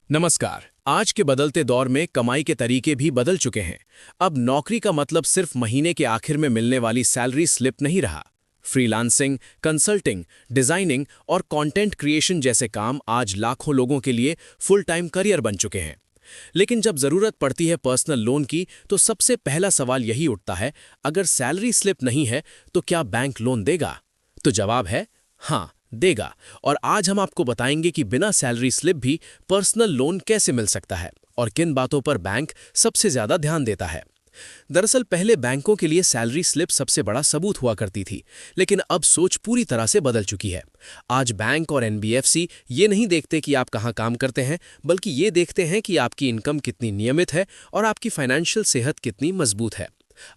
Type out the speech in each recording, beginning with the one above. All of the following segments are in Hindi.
नमस्कार। आज के बदलते दौर में कमाई के तरीके भी बदल चुके हैं। अब नौकरी का मतलब सिर्फ महीने के आखिर में मिलने वाली सैलरी स्लिप नहीं रहा। फ्रीलांसिंग, कंसल्टिंग, डिजाइनिंग और कंटेंट क्रिएशन जैसे काम आज लाखों लोगों के लिए फुल टाइम करियर बन चुके हैं। लेकिन जब जरूरत पड़ती है पर्सनल लोन की, तो सबसे पहला सवाल यही उठता है, अगर सैलरी स्लिप नहीं है तो क्या बैंक लोन देगा? तो जवाब है हाँ, देगा। और आज हम आपको बताएंगे कि बिना सैलरी स्लिप भी पर्सनल लोन कैसे मिल सकता है और किन बातों पर बैंक सबसे ज्यादा ध्यान देता है। दरअसल पहले बैंकों के लिए सैलरी स्लिप सबसे बड़ा सबूत हुआ करती थी, लेकिन अब सोच पूरी तरह से बदल चुकी है। आज बैंक और एनबीएफसी ये नहीं देखते कि आप कहाँ काम करते हैं, बल्कि ये देखते हैं कि आपकी इनकम कितनी नियमित है और आपकी फाइनेंशियल सेहत कितनी मजबूत है।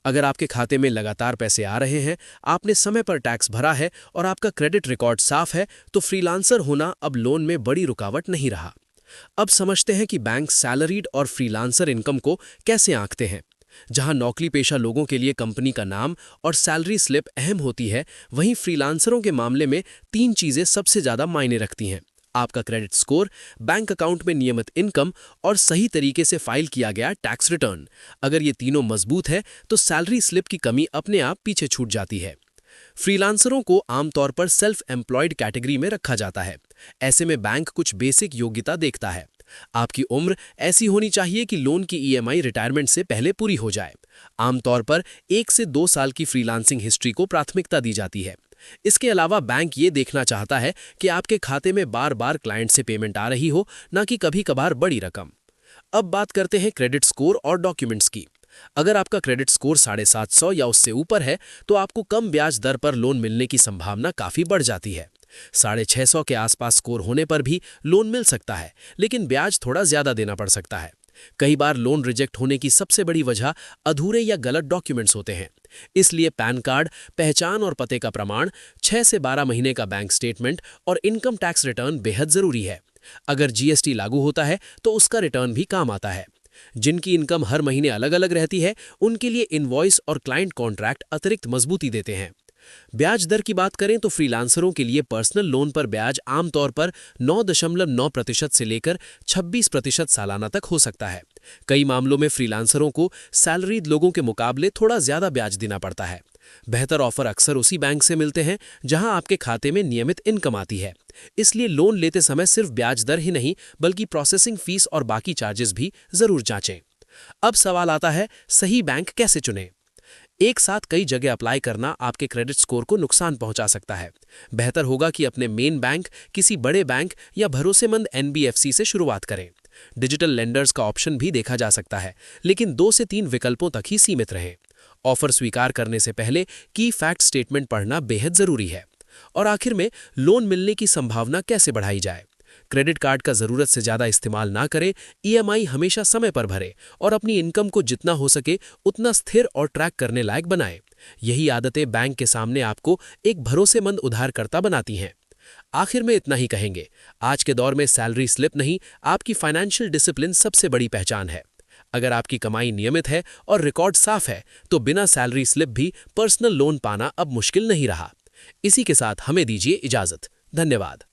अगर आपके खाते में लगातार पैसे आ रहे हैं, आपने समय पर टैक्स भरा है और आपका क्रेडिट रिकॉर्ड साफ है, तो फ्रीलांसर होना अब लोन में बड़ी रुकावट नहीं रहा। अब समझते हैं कि बैंक सैलरीड और फ्रीलांसर इनकम को कैसे आंकते हैं। जहां नौकरी पेशा लोगों के लिए कंपनी का नाम और सैलरी स्लिप अहम होती है, वहीं फ्रीलांसरों के मामले में तीन चीजें सबसे ज्यादा मायने रखती हैं: आपका क्रेडिट स्कोर, बैंक अकाउंट में नियमित इनकम और सही तरीके से फाइल किया गया टैक्स रिटर्न। अगर ये तीनों मजबूत है तो सैलरी स्लिप की कमी अपने आप पीछे छूट जाती है। फ्रीलांसरों को आमतौर पर सेल्फ एम्प्लॉयड कैटेगरी में रखा जाता है। ऐसे में बैंक कुछ बेसिक योग्यता देखता है। आपकी उम्र ऐसी होनी चाहिए कि लोन की ईएमआई रिटायरमेंट से पहले पूरी हो जाए। आमतौर पर 1 से 2 साल की फ्रीलांसिंग हिस्ट्री को प्राथमिकता दी जाती है। इसके अलावा बैंक ये देखना चाहता है कि आपके खाते में बार बार क्लाइंट से पेमेंट आ रही हो, न कि कभी कभार बड़ी रकम। अब बात करते हैं क्रेडिट स्कोर और डॉक्यूमेंट्स की। अगर आपका क्रेडिट स्कोर 750 या उससे ऊपर है, तो आपको कम ब्याज दर पर लोन मिलने की संभावना काफी बढ़ जाती है। 650 के आसपास स्कोर होने पर भी लोन मिल सकता है, लेकिन ब्याज थोड़ा ज्यादा देना पड़ सकता है। कई बार लोन रिजेक्ट होने की सबसे बड़ी वजह अधूरे या गलत डॉक्यूमेंट्स होते हैं। इसलिए पैन कार्ड, पहचान और पते का प्रमाण, 6 से 12 महीने का बैंक स्टेटमेंट और इनकम टैक्स रिटर्न बेहद जरूरी है। अगर जीएसटी लागू होता है तो उसका रिटर्न भी काम आता है। जिनकी इनकम हर महीने अलग अलग रहती है, उनके लिए इनवॉइस और क्लाइंट कॉन्ट्रैक्ट अतिरिक्त मजबूती देते हैं। ब्याज दर की बात करें तो फ्रीलांसरों के लिए पर्सनल लोन पर ब्याज आमतौर पर 9.9% से लेकर 26% सालाना तक हो सकता है। कई मामलों में फ्रीलांसरों को सैलरीड लोगों के मुकाबले थोड़ा ज्यादा ब्याज देना पड़ता है। बेहतर ऑफर अक्सर उसी बैंक से मिलते हैं जहां आपके खाते में नियमित इनकम आती है। इसलिए लोन लेते समय सिर्फ ब्याज दर ही नहीं, बल्कि प्रोसेसिंग फीस और बाकी चार्जेस भी जरूर जांचें। अब सवाल आता है, सही बैंक कैसे चुनें? एक साथ कई जगह अप्लाई करना आपके क्रेडिट स्कोर को नुकसान पहुंचा सकता है। बेहतर होगा कि अपने मेन बैंक, किसी बड़े बैंक या भरोसेमंद एनबीएफसी से शुरुआत करें। डिजिटल लेंडर्स का ऑप्शन भी देखा जा सकता है, लेकिन 2 से 3 विकल्पों तक ही सीमित रहें। ऑफर स्वीकार करने से पहले की फैक्ट स्टेटमेंट पढ़ना बेहद जरूरी है। और आखिर में, लोन मिलने की संभावना कैसे बढ़ाई जाए? क्रेडिट कार्ड का जरूरत से ज्यादा इस्तेमाल ना करें, ईएमआई हमेशा समय पर भरें और अपनी इनकम को जितना हो सके उतना स्थिर और ट्रैक करने लायक बनाएं। यही आदतें बैंक के सामने आपको एक भरोसेमंद उधारकर्ता बनाती हैं। आखिर में इतना ही कहेंगे, आज के दौर में सैलरी स्लिप नहीं, आपकी फाइनेंशियल डिसिप्लिन सबसे बड़ी पहचान है। अगर आपकी कमाई नियमित है और रिकॉर्ड साफ है, तो बिना सैलरी स्लिप भी पर्सनल लोन पाना अब मुश्किल नहीं रहा। इसी के साथ हमें दीजिए इजाजत। धन्यवाद।